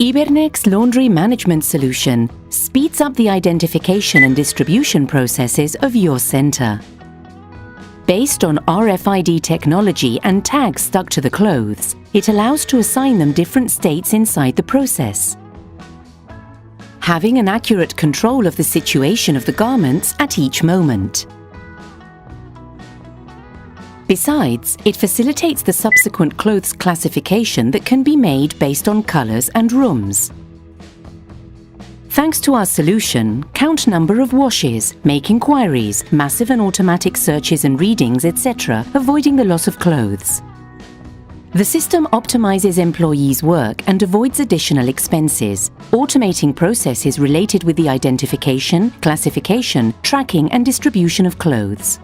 Ibernex laundry management solution speeds up the identification and distribution processes of your center. Based on RFID technology and tags stuck to the clothes, it allows to assign them different states inside the process, having an accurate control of the situation of the garments at each moment. Besides, it facilitates the subsequent clothes classification that can be made based on colors and rooms. Thanks to our solution, count number of washes, make inquiries, massive and automatic searches and readings, etc., avoiding the loss of clothes. The system optimizes employees' work and avoids additional expenses, automating processes related with the identification, classification, tracking and distribution of clothes.